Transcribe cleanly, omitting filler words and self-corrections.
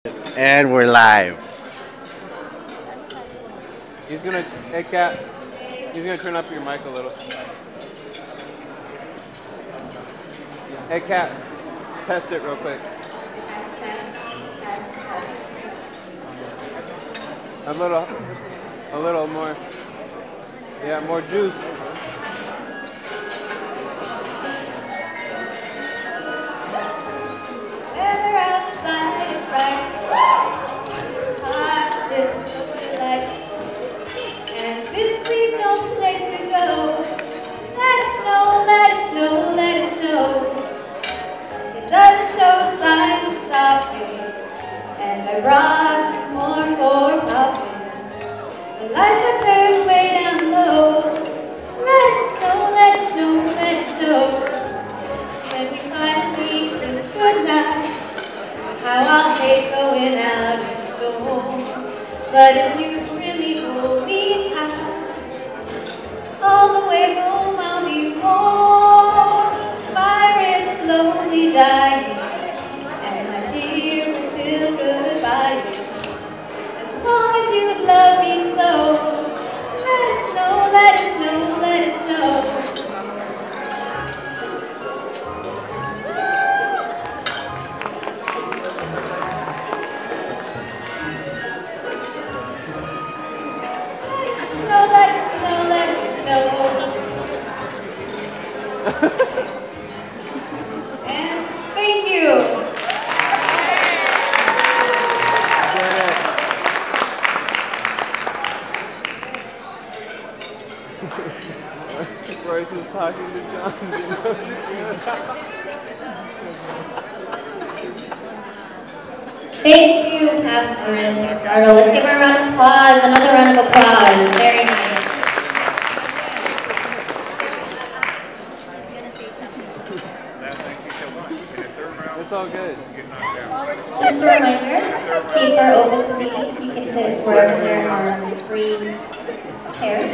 And we're live. He's gonna, hey Cat, he's gonna turn up your mic a little. Hey Cat, test it real quick. A little more. Yeah, more juice. Weather outside is bright, hot is so delightful. And since we've no place to go, let it snow, let it snow, let it snow. It doesn't show signs of stopping, and I brought some more for popping. The lights are turned way down low. Let it snow, let it snow, let it snow. When we finally kiss goodnight, how I'll hate going out in the storm. But if you really hold me tight, all the way home I'll be warm. The fire is slowly dying, and my dear, we're still goodbye. As long as you love me so, let it snow, let it snow, let it snow. Let it snow, let it snow. And thank you. Royce is talking to John. Thank you, Catherine Ricardo. Let's give her a round of applause. Another round of applause. Very nice. It's all good. Just a reminder, seats are open seating. You can sit wherever there are 3 chairs.